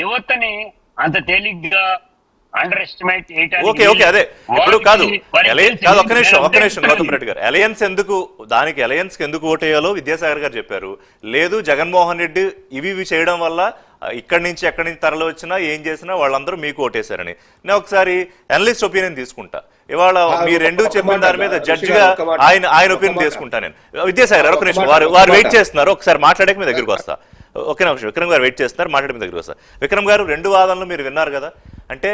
యువతని అంత తేలిగ్గా అండర్ ఎస్టిమేట్ ఓకే ఓకే అదే ఇప్పుడు కాదు ఒక్క నిమిషం గౌతమ్ రెడ్డి గారు అలయన్స్ ఎందుకు ఓటేయాలో విద్యాసాగర్ గారు చెప్పారు. లేదు జగన్మోహన్ రెడ్డి ఇవి చేయడం వల్ల ఇక్కడి నుంచి ఎక్కడి నుంచి తరలి వచ్చినా ఏం చేసినా వాళ్ళందరూ మీకు ఓటేశారని. నేను ఒకసారి అనలిస్ట్ ఒపీనియన్ తీసుకుంటా. ఇవాళ మీ రెండు చెప్పిన దాని మీద జడ్జిగా ఆయన ఒపీనియన్ తీసుకుంటా నేను. విద్యాసాగర్ ఒక నిమిషం, వారు వెయిట్ చేస్తున్నారు, ఒకసారి మాట్లాడక మీ దగ్గరికి వస్తా. ఒకే నిమిషం, విక్రమ్ గారు వెయిట్ చేస్తున్నారు, మాట్లాడి మీ దగ్గరికి వస్తా. విక్రమ్ గారు, రెండు వాదనలు మీరు విన్నారు కదా. అంటే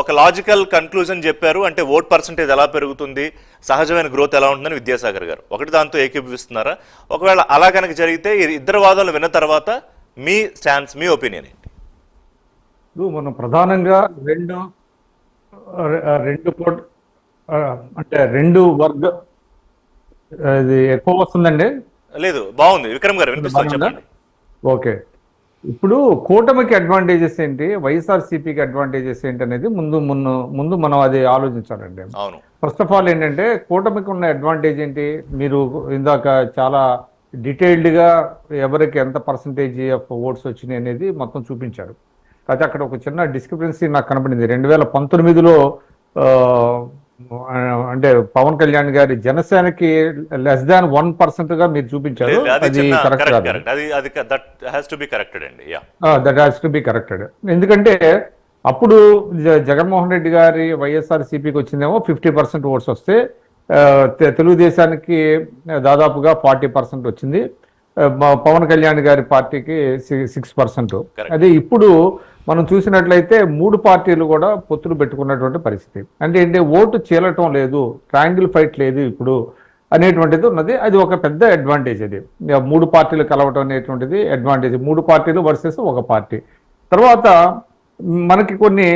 ఒక లాజికల్ కన్క్లూజన్ చెప్పారు, అంటే ఓట్ పర్సంటేజ్ ఎలా పెరుగుతుంది, సహజమైన గ్రోత్ ఎలా ఉంటుందని విద్యాసాగర్ గారు ఒకటి దాంతో ఏకీభవిస్తున్నారా? ఒకవేళ అలా కనుక జరిగితే ఇద్దరు వాదనలు విన్న తర్వాత మీ స్టాన్స్, మీ ఒపీనియన్ ఏంటి? మనం ప్రధానంగా రెండు వర్గ ఇది ఎక్కువ వస్తుందండి. లేదు, బాగుంది విక్రమ్ గారు, వినిపిస్తుంది, చెప్పండి. ఓకే, ఇప్పుడు కూటమికి అడ్వాంటేజెస్ ఏంటి, వైఎస్ఆర్సీపీకి అడ్వాంటేజెస్ ఏంటి అనేది ముందు మనం అది ఆలోచించాలండి. అవును. ఫస్ట్ ఆఫ్ ఆల్ ఏంటంటే కూటమికి ఉన్న అడ్వాంటేజ్ ఏంటి, మీరు ఇందాక చాలా డీటెయిల్డ్గా ఎవరికి ఎంత పర్సంటేజ్ ఆఫ్ ఓట్స్ వచ్చినాయి అనేది మొత్తం చూపించారు. అయితే అక్కడ ఒక చిన్న డిస్క్రిపెన్సీ నాకు కనపడింది. 2019లో అంటే పవన్ కళ్యాణ్ గారి జనసేనకి <1% గా మీరు చూపించారు. అది కరెక్ట్ కాదు. That has to be corrected. ఎందుకంటే అప్పుడు జగన్మోహన్ రెడ్డి గారి వైఎస్ఆర్సీపీకి వచ్చిందేమో 50% ఓట్స్ వస్తే, తెలుగుదేశానికి దాదాపుగా 40% వచ్చింది, పవన్ కళ్యాణ్ గారి పార్టీకి 6%. అదే ఇప్పుడు మనం చూసినట్లయితే 3 పార్టీలు కూడా పొత్తులు పెట్టుకున్నటువంటి పరిస్థితి. అంటే ఏంటి, ఓటు చీలటం లేదు, ట్రయాంగిల్ ఫైట్ లేదు ఇప్పుడు అనేటువంటిది ఉన్నది. అది ఒక పెద్ద అడ్వాంటేజ్. అది 3 పార్టీలు కలవటం అనేటువంటిది అడ్వాంటేజ్. 3 పార్టీలు వర్సెస్ ఒక పార్టీ. తర్వాత మనకి కొన్ని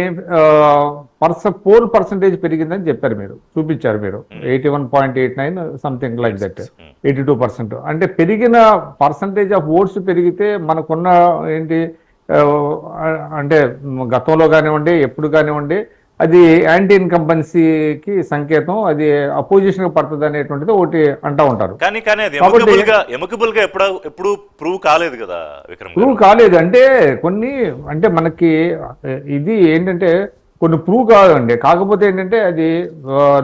పోల్ పర్సంటేజ్ పెరిగిందని చెప్పారు, మీరు చూపించారు. మీరు 81.89 సంథింగ్ లైక్ దట్, 82%. అంటే పెరిగిన పర్సంటేజ్ ఆఫ్ ఓట్స్ పెరిగితే మనకున్న ఏంటి అంటే గతంలో కానివ్వండి, ఎప్పుడు కానివ్వండి, అది యాంటీ ఇన్కంబెన్సీకి సంకేతం, అది అపోజిషన్ గా పడుతుంది అనేటువంటిది ఒకటి అంటూ ఉంటారు. కానీ ఎప్పుడు ప్రూవ్ కాలేదు కదా విక్రమ్. ప్రూవ్ కాలేదు అంటే కొన్ని, అంటే మనకి ఇది ఏంటంటే కొన్ని ప్రూవ్ కాదండి. కాకపోతే ఏంటంటే అది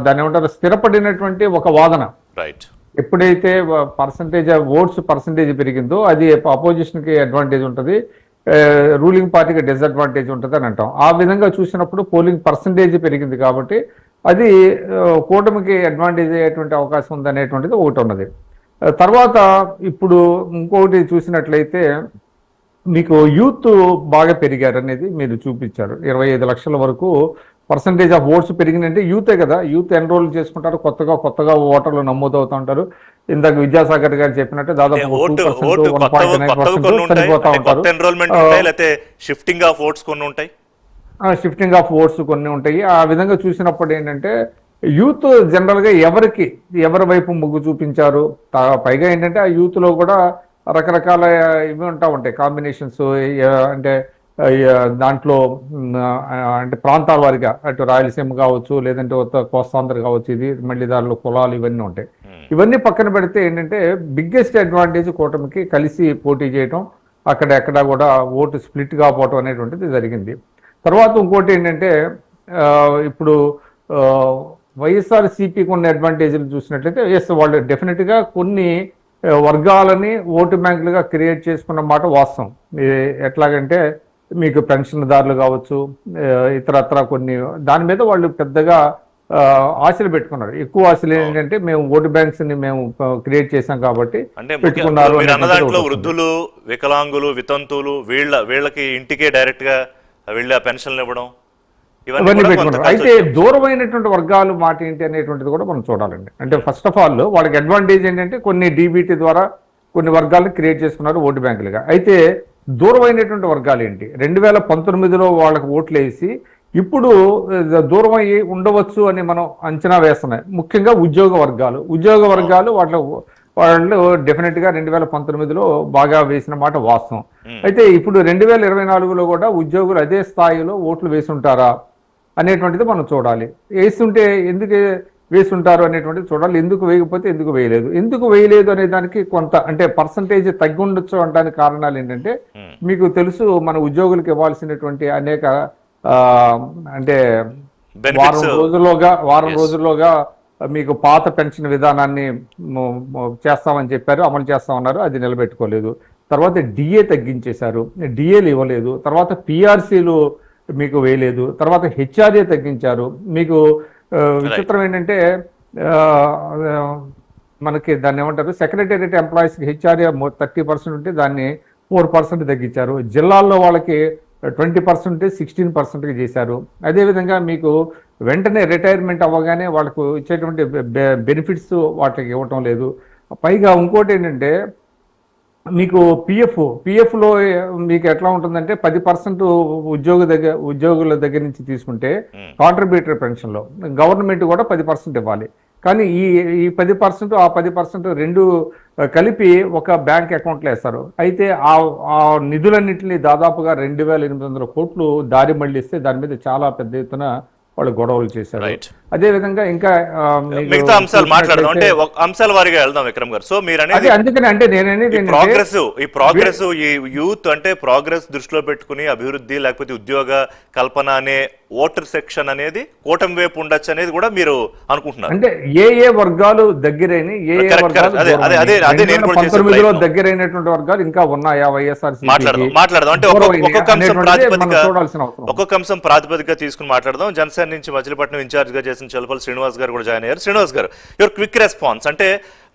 దాన్ని ఏమంటారు, స్థిరపడినటువంటి ఒక వాదన. రైట్. ఎప్పుడైతే ఓట్స్ పర్సంటేజ్ పెరిగిందో అది అపోజిషన్ కి అడ్వాంటేజ్ ఉంటుంది, రూలింగ్ పార్టీకి డిసడ్వాంటేజ్ ఉంటుంది అని అంటాం. ఆ విధంగా చూసినప్పుడు పోలింగ్ పర్సంటేజ్ పెరిగింది కాబట్టి అది కూటమికి అడ్వాంటేజ్ అయ్యేటువంటి అవకాశం ఉంది అనేటువంటిది ఒకటి ఉన్నది. తర్వాత ఇప్పుడు ఇంకొకటి చూసినట్లయితే మీకు యూత్ బాగా పెరిగారు అనేది మీరు చూపించారు. 25 లక్షల వరకు పర్సంటేజ్ ఆఫ్ ఓట్స్ పెరిగిందంటే యూతే కదా. యూత్ ఎన్రోల్ చేసుకుంటారు, కొత్తగా ఓటర్లు నమోదు అవుతూ ఉంటారు. ఇందాక విద్యాసాగర్ గారు చెప్పినట్టు దాదాపు చనిపోతా ఉంటారు. షిఫ్టింగ్ ఆఫ్ ఓట్స్ కొన్ని ఉంటాయి. ఆ విధంగా చూసినప్పుడు ఏంటంటే యూత్ జనరల్ గా ఎవరి వైపు మొగ్గు చూపించారు. పైగా ఏంటంటే ఆ యూత్ లో కూడా రకరకాల ఇవి ఉంటాయి, కాంబినేషన్స్. అంటే దాంట్లో అంటే ప్రాంతాల వారిగా, అటు రాయలసీమ కావచ్చు, లేదంటే కోస్తాంధ్ర కావచ్చు, ఇది మళ్ళీ దానిలో కులాలు ఇవన్నీ ఉంటాయి. ఇవన్నీ పక్కన పెడితే ఏంటంటే బిగ్గెస్ట్ అడ్వాంటేజ్ కూటమికి కలిసి పోటీ చేయటం, అక్కడెక్కడ కూడా ఓటు స్ప్లిట్ కాకపోవటం అనేటువంటిది జరిగింది. తర్వాత ఇంకోటి ఏంటంటే ఇప్పుడు వైఎస్ఆర్సీపీకి ఉన్న అడ్వాంటేజ్లు చూసినట్లయితే వాళ్ళు డెఫినెట్గా కొన్ని వర్గాలని ఓటు బ్యాంకులుగా క్రియేట్ చేసుకున్న మాట వాస్తవం. ఎట్లాగంటే మీకు పెన్షన్దారులు కావచ్చు, ఇతరత్ర కొన్ని దాని మీద వాళ్ళు పెద్దగా ఆశలు పెట్టుకున్నారు. ఎక్కువ ఆశలు ఏంటంటే మేము ఓటు బ్యాంక్స్ ని మేము క్రియేట్ చేశాం కాబట్టి పెట్టుకున్నారు. వృద్ధులు, వికలాంగులు, వితంతువులు వీళ్ళకి ఇంటికే డైరెక్ట్ గా వీళ్ళ పెన్షన్లు ఇవ్వడం, ఇవన్నీ పెట్టుకున్నారు. అయితే దూరమైనటువంటి వర్గాలు మాట ఏంటి అనేటువంటిది కూడా మనం చూడాలండి. అంటే ఫస్ట్ ఆఫ్ ఆల్ వాళ్ళకి అడ్వాంటేజ్ ఏంటంటే కొన్ని డీబీటీ ద్వారా కొన్ని వర్గాలను క్రియేట్ చేసుకున్నారు ఓటు బ్యాంకులుగా. అయితే దూరమైనటువంటి వర్గాలు ఏంటి, 2019లో వాళ్ళకి ఓట్లు వేసి ఇప్పుడు దూరం అయ్యి ఉండవచ్చు అని మనం అంచనా వేస్తున్నాయి. ముఖ్యంగా ఉద్యోగ వర్గాలు వాళ్ళు డెఫినెట్ గా 2019లో బాగా వేసిన మాట వాస్తవం. అయితే ఇప్పుడు 2024లో కూడా ఉద్యోగులు అదే స్థాయిలో ఓట్లు వేసి ఉంటారా అనేటువంటిది మనం చూడాలి. వేస్తుంటే ఎందుకు వేసుంటారు అనేటువంటిది చూడాలి. ఎందుకు వేయకపోతే ఎందుకు వేయలేదు అనే దానికి కొంత అంటే పర్సంటేజ్ తగ్గి ఉండొచ్చు అనడానికి కారణాలు ఏంటంటే, మీకు తెలుసు మన ఉద్యోగులకు ఇవ్వాల్సినటువంటి అనేక అంటే వారం రోజుల్లోగా మీకు పాత పెన్షన్ విధానాన్ని చేస్తామని చెప్పారు, అమలు చేస్తామన్నారు, అది నిలబెట్టుకోలేదు. తర్వాత డిఏ తగ్గించేశారు, డిఏలు ఇవ్వలేదు. తర్వాత పిఆర్సీలు మీకు వేయలేదు. తర్వాత హెచ్ఆర్ఏ తగ్గించారు. మీకు విచిత్రం ఏంటంటే మనకి దాన్ని ఏమంటారు, సెక్రటేరియట్ ఎంప్లాయీస్కి హెచ్ఆర్ఏ 30% ఉంటే దాన్ని 4% తగ్గించారు. జిల్లాల్లో వాళ్ళకి 20% 16% చేశారు. అదేవిధంగా మీకు వెంటనే రిటైర్మెంట్ అవ్వగానే వాళ్ళకు ఇచ్చేటువంటి బెనిఫిట్స్ వాటికి ఇవ్వటం లేదు. పైగా ఇంకోటి ఏంటంటే, మీకు పిఎఫ్లో మీకు ఎట్లా ఉంటుందంటే 10% ఉద్యోగుల దగ్గర నుంచి తీసుకుంటే కాంట్రిబ్యూటరీ పెన్షన్లో గవర్నమెంట్ కూడా 10% ఇవ్వాలి. కానీ ఈ 10% ఆ 10% రెండు కలిపి ఒక బ్యాంక్ అకౌంట్లో వేస్తారు. అయితే ఆ నిధులన్నింటినీ దాదాపుగా 2,800 కోట్లు దారి మళ్లిస్తే దాని మీద చాలా పెద్ద ఎత్తున వాళ్ళు గొడవలు చేశారు. అదే విధంగా ఇంకా మిగతా అంశాలు మాట్లాడదాం, అంటే అంశాల వారిగా వెళ్దాం విక్రమ్ గారు. సో మీరు అనేది అందుకని అంటే నేననేది ప్రోగ్రెస్ ఈ యూత్ అంటే ప్రోగ్రెస్ దృష్టిలో పెట్టుకుని అభివృద్ధి లేకపోతే ఉద్యోగ కల్పన అనే ఓటర్ సెక్షన్ అనేది కూటమి వైపు ఉండొచ్చు అనేది కూడా మీరు అనుకుంటున్నారు. అంటే ఏ వర్గాలు దగ్గరైన దగ్గరైనటువంటి వర్గాలు ఇంకా ఉన్నాయా వైఎస్ఆర్? మాట్లాడదాం అంటే ఒక్కొక్క అంశం ప్రాతిపదిక తీసుకుని మాట్లాడదాం. జనసేన నుంచి మచిలీపట్నం ఇన్ఛార్జ్ గా చేసిన చలపల్లి శ్రీనివాస్ గారు కూడా జాయిన్ అయ్యారు. శ్రీనివాస్ గారు, యువర్ క్విక్ రెస్పాన్స్. అంటే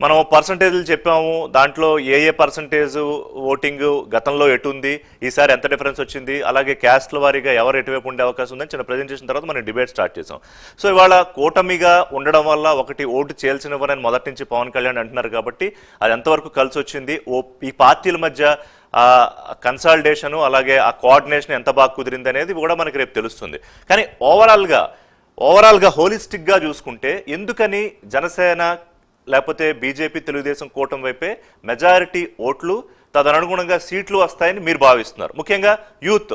మనం పర్సంటేజ్లు చెప్పాము, దాంట్లో ఏ పర్సంటేజ్ ఓటింగ్ గతంలో ఎటుంది, ఈసారి ఎంత డిఫరెన్స్ వచ్చింది, అలాగే క్యాస్ట్ల వారీగా ఎవరు ఎటువైపు ఉండే అవకాశం ఉందని చిన్న ప్రెజెంటేషన్ తర్వాత మనం డిబేట్ స్టార్ట్ చేసాం. సో ఇవాళ కూటమిగా ఉండడం వల్ల ఒకటి ఓటు చేయాల్సినవరని మొదటి నుంచి పవన్ కళ్యాణ్ అంటున్నారు కాబట్టి అది ఎంతవరకు కలిసి వచ్చింది, ఈ పార్టీల మధ్య కన్సాలిడేషను అలాగే ఆ కోఆర్డినేషన్ ఎంత బాగా కుదిరింది అనేది కూడా మనకి రేపు తెలుస్తుంది. కానీ ఓవరాల్గా హోలిస్టిక్గా చూసుకుంటే ఎందుకని జనసేన లేకపోతే బీజేపీ తెలుగుదేశం కూటమి వైపే మెజారిటీ ఓట్లు తదనుగుణంగా సీట్లు వస్తాయని మీరు భావిస్తున్నారు? ముఖ్యంగా యూత్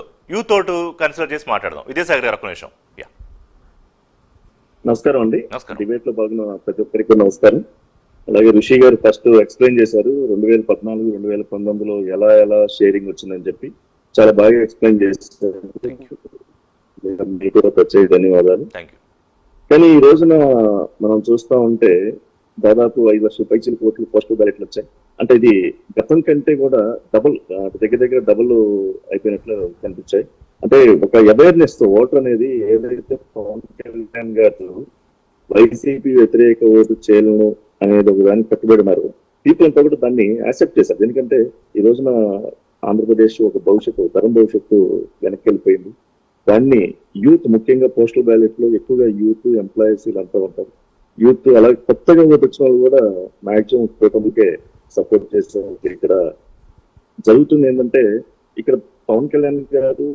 ఓటు కన్సిడర్ చేసి మాట్లాడదాం. విద్యాసాగర్ గారు ఒక నిమిషం. నమస్కారం అండి. డిబేట్ లో భాగంగా ప్రతి ఒక్కరికి నమస్కారం. అలాగే ఋషి గారు ఫస్ట్ ఎక్స్ప్లెయిన్ చేశారు 2014 2019లో ఎలా షేరింగ్ వచ్చిందని చెప్పి చాలా బాగా ఎక్స్ప్లెయిన్ చేశారు. మీకు కూడా ప్రత్యేక ధన్యవాదాలు. కానీ ఈ రోజున మనం చూస్తా ఉంటే దాదాపు 5 లక్షల పైచీల కోట్లు పోస్టల్ బ్యాలెట్లు వచ్చాయి. అంటే ఇది గతం కంటే కూడా దగ్గర డబుల్ అయిపోయినట్లు కనిపించాయి. అంటే ఒక అవేర్నెస్ తో ఓటర్ అనేది ఏదైతే పవన్ కళ్యాణ్ గారు వైసీపీ వ్యతిరేక ఓటు చేయలను అనేది ఒక దానికి కట్టుబడి ఉన్నారు, పీపుల్ అంతా కూడా దాన్ని యాక్సెప్ట్ చేశారు. ఎందుకంటే ఈ రోజున ఆంధ్రప్రదేశ్ ఒక తరం భవిష్యత్తు వెనక్కి వెళ్ళిపోయింది. దాన్ని యూత్ ముఖ్యంగా పోస్టల్ బ్యాలెట్ లో ఎక్కువగా యూత్ ఎంప్లాయీస్ వీళ్ళంతా ఉంటారు. యూత్ అలాగే కొత్తగా ఓటు వచ్చిన వాళ్ళు కూడా మాక్సిమం కూటమికే సపోర్ట్ చేస్తారు. ఇక్కడ జరుగుతుంది ఏంటంటే, ఇక్కడ పవన్ కళ్యాణ్ గారు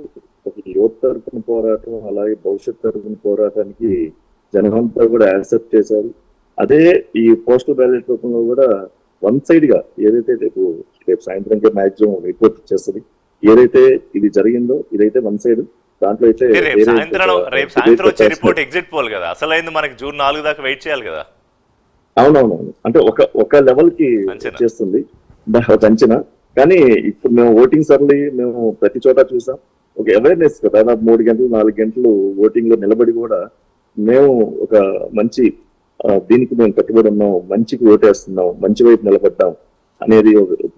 ఒక యువత తరఫున పోరాటం అలాగే భవిష్యత్ తరఫున పోరాటానికి జనమంతా కూడా యాక్సెప్ట్ చేశారు. అదే ఈ పోస్టల్ బ్యాలెట్ రూపంలో కూడా వన్ సైడ్ గా ఏదైతే రేపు సాయంత్రంకే మాక్సిమం రిపోర్ట్ చేస్తుంది, ఏదైతే ఇది జరిగిందో ఇదైతే వన్ సైడ్. దాంట్లో అయితే అవునవునవును అంటే ఒక లెవెల్ కి చేస్తుంది అంచనా. కానీ ఇప్పుడు మేము ఓటింగ్ సర్లీ మేము ప్రతి చోట చూసాం. ఒక అవేర్నెస్ దాదాపు 3 గంటలు 4 గంటలు ఓటింగ్ లో నిలబడి కూడా మేము ఒక మంచి దీనికి మేము కట్టుబడి ఉన్నాం, మంచికి ఓటేస్తున్నాం, మంచి వైపు నిలబడ్డాం అనేది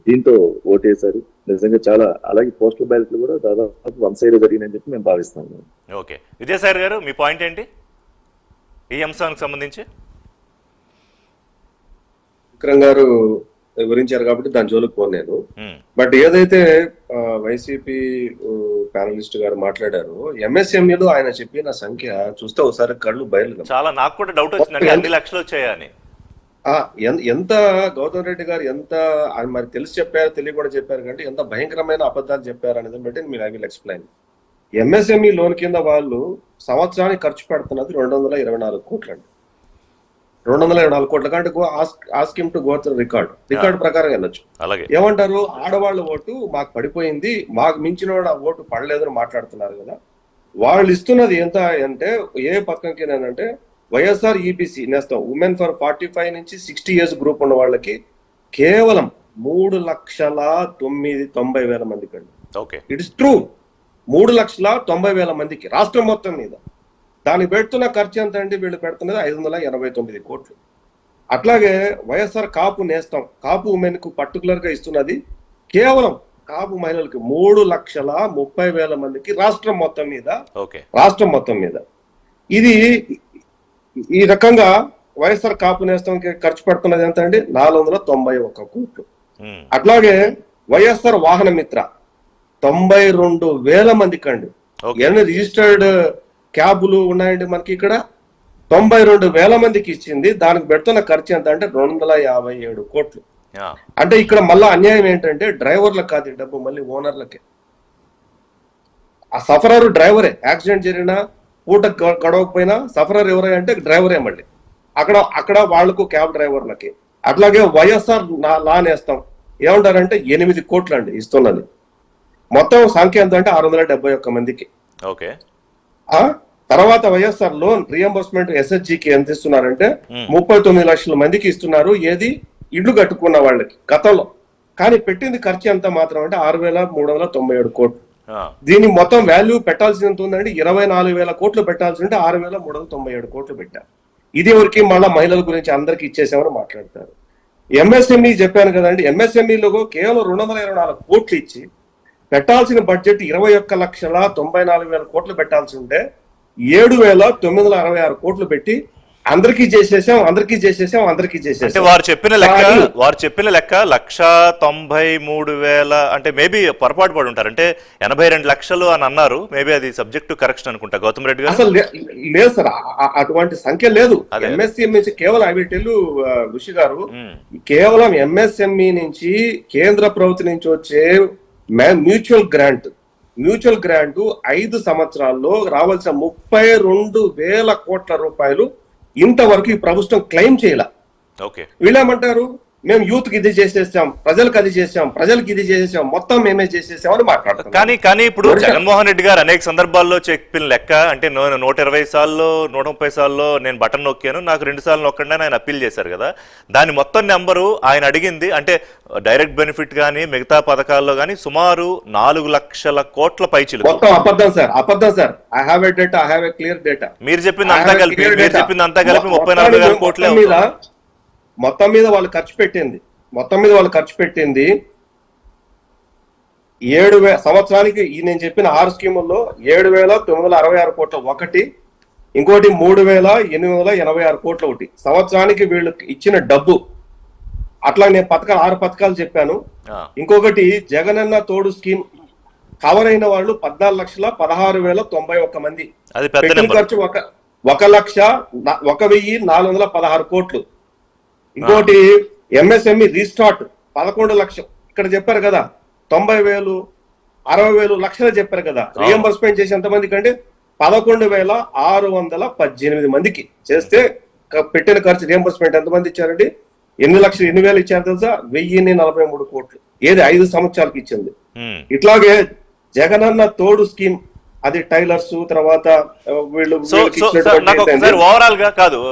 దీంతో ఓటేశారు. నిజంగా చాలా. అలాగే పోస్టల్ బ్యాలెట్లు కూడా దాదాపు వన్ సైడ్ జరిగిందని చెప్పి మేము భావిస్తాము. ఓకే, విజయసాగర్ గారు మీ పాయింట్ ఏంటి ఈ అంశానికి సంబంధించి? విక్రమ్ గారు వివరించారు కాబట్టి దాని జోలికి పోను నేను. బట్ ఏదైతే వైసీపీ ప్యానలిస్ట్ గారు మాట్లాడారు, ఎంఎస్ఎంఈలో ఆయన చెప్పిన సంఖ్య చూస్తే ఒకసారి కళ్ళు బయలు. చాలా నాకు కూడా డౌట్ వచ్చింది, 2 లక్షలు వచ్చాయని. ఎంత గౌతమ్ రెడ్డి గారు ఎంత మరి తెలిసి చెప్పారు తెలియకుండా చెప్పారు కంటే ఎంత భయంకరమైన అబద్ధాలు చెప్పారు అనేది బట్టి మీరు I will explain. MSME loan కింద వాళ్ళు సంవత్సరానికి ఖర్చు పెడుతున్నది 224 కోట్లు అండి. 224 కోట్ల కంటే ask him to go through record ప్రకారం వెళ్ళొచ్చు. ఏమంటారు, ఆడవాళ్ళ ఓటు మాకు పడిపోయింది, మాకు మించిన ఓటు పడలేదని మాట్లాడుతున్నారు కదా. వాళ్ళు ఇస్తున్నది ఎంత అంటే ఏ పక్కకి అంటే వైఎస్ఆర్ ఈబీసీ నేస్తాం ఉమెన్ ఫర్ 45 నుంచి 60 ఇయర్స్ గ్రూప్ ఉన్న వాళ్ళకి కేవలం 3,90,000 మందికి అండి. Okay, it is true. 3,90,000 మందికి రాష్ట్రం మొత్తం మీద. దానికి పెడుతున్న ఖర్చు ఎంత అండి? వీళ్ళు పెడుతున్నది 589 కోట్లు. అట్లాగే వైఎస్ఆర్ కాపు నేస్తాం, కాపు ఉమెన్ కు పర్టికులర్ గా ఇస్తున్నది కేవలం కాపు మహిళలకి 3,30,000 మందికి రాష్ట్రం మొత్తం మీద. రాష్ట్రం మొత్తం మీద ఇది ఈ రకంగా వైఎస్ఆర్ కాపు నేస్తాంకి ఖర్చు పెడుతున్నది ఎంత అండి? 491 కోట్లు. అట్లాగే వైఎస్ఆర్ వాహన మిత్ర 92,000 మందికి అండి. ఎన్ని రిజిస్టర్డ్ క్యాబులు ఉన్నాయండి మనకి ఇక్కడ? 92,000 మందికి ఇచ్చింది. దానికి పెడుతున్న ఖర్చు ఎంత అంటే 257 కోట్లు. అంటే ఇక్కడ మళ్ళా అన్యాయం ఏంటంటే డ్రైవర్లకు కాదు ఈ డబ్బు, మళ్ళీ ఓనర్లకే. ఆ సఫరర్ డ్రైవరే. యాక్సిడెంట్ జరిగినా పూట గడవకపోయినా సఫరర్ ఎవరై అంటే డ్రైవరే. మళ్ళీ అక్కడ వాళ్లకు క్యాబ్ డ్రైవర్లకి. అట్లాగే వైఎస్ఆర్ లా నేస్తాం ఏమంటారంటే 8 కోట్లు అండి ఇస్తున్నది. మొత్తం సంఖ్య ఎంత అంటే 671 మందికి. తర్వాత వైఎస్ఆర్ లోన్ రియంబర్స్మెంట్ ఎస్హెచ్జికి ఎంత ఇస్తున్నారంటే 39 లక్షల మందికి ఇస్తున్నారు. ఏది? ఇల్లు కట్టుకున్న వాళ్ళకి గతంలో. కానీ పెట్టింది ఖర్చు ఎంత మాత్రం అంటే 6,397 కోట్లు. దీని మొత్తం వాల్యూ పెట్టాల్సి ఎంత ఉందండి? 24,000 కోట్లు పెట్టాల్సి ఉంటే 6,397 కోట్లు పెట్టారు. ఇది ఎవరికి? మళ్ళా మహిళల గురించి అందరికి ఇచ్చేసామని మాట్లాడతారు. ఎంఎస్ఎంఈ చెప్పాను కదండి, ఎంఎస్ఎంఈలో కేవలం 224 కోట్లు ఇచ్చి పెట్టాల్సిన బడ్జెట్ 21,94,000 కోట్లు పెట్టాల్సి ఉంటే 7,966 కోట్లు పెట్టి అందరికీ చేసేసాం. అంటే వారు చెప్పిన లెక్క 1,93,000 అంటే మేబీ పొరపాటు పడి ఉంటారు. అంటే 82 లక్షలు అని అన్నారు. మేబీ అది సబ్జెక్ట్ టు కరెక్షన్ అనుకుంటా గౌతమ్ రెడ్డి గారు. అసలు లేదు సార్, అటువంటి సంఖ్య లేదు. ఎంఎస్ఎంఈ కేవలం ఋషి గారు కేవలం ఎంఎస్ఎంఈ నుంచి కేంద్ర ప్రభుత్వం నుంచి వచ్చే మ్యూచువల్ గ్రాంట్ 5 సంవత్సరాల్లో రావాల్సిన 32,000 కోట్ల రూపాయలు ఇంతవరకు ఈ ప్రభుత్వం క్లెయిమ్ చేయాల. వీళ్ళేమంటారు? మేము యూత్ కి ఇది చేసేసాం, ప్రజలకు అది చేసాం, మొత్తం మేమే చేసేసాం అని మాట్లాడతాం. కానీ ఇప్పుడు జగన్మోహన్ రెడ్డి గారు అనేక సందర్భాల్లో చెప్పిన లెక్క అంటే 120 సార్లు 130 సార్లు నేను బటన్ నొక్కాను, నాకు 2 సార్లు నొక్కండి ఆయన అప్పీల్ చేశారు కదా. దాని మొత్తం నెంబరు ఆయన అడిగింది అంటే డైరెక్ట్ బెనిఫిట్ గానీ మిగతా పథకాల్లో గానీ సుమారు 4 లక్షల కోట్ల పైచిలు. మొత్తం అబద్ధం sir. I have a data, I have a clear data. మీరు చెప్పింది అంతా కలిపి 34,000 కోట్లే. మొత్తం మీద వాళ్ళు ఖర్చు పెట్టింది 7,000 సంవత్సరానికి. నేను చెప్పిన 6 స్కీముల్లో 7,966 కోట్ల ఒకటి, ఇంకోటి 3,886 కోట్ల ఒకటి. సంవత్సరానికి వీళ్ళు ఇచ్చిన డబ్బు. అట్లా నేను 6 పథకాలు చెప్పాను. ఇంకొకటి జగనన్న తోడు స్కీమ్ కవర్ అయిన వాళ్ళు 14,16,091 మంది. పెట్టిన ఖర్చు 1,01,416 కోట్లు. ఇంకోటి ఎంఎస్ఎంఈ రీస్టార్ట్ 11 లక్షలు. ఇక్కడ చెప్పారు కదా 90,000, 60,000 లక్షలు చెప్పారు కదా. రియంబర్స్మెంట్ చేసి ఎంత మందికి అంటే 11,618 మందికి చేస్తే పెట్టిన ఖర్చు రియంబర్స్మెంట్ ఎంత మంది ఇచ్చారండి? 8,000,000 ఇచ్చారు తెలుసా? 1,043 కోట్లు. ఏది 5 సంవత్సరాలకి ఇచ్చింది. ఇట్లాగే జగనన్న తోడు స్కీమ్ అది టైలర్స్ తర్వాత వీళ్ళు ఓవరాల్ గా కాదు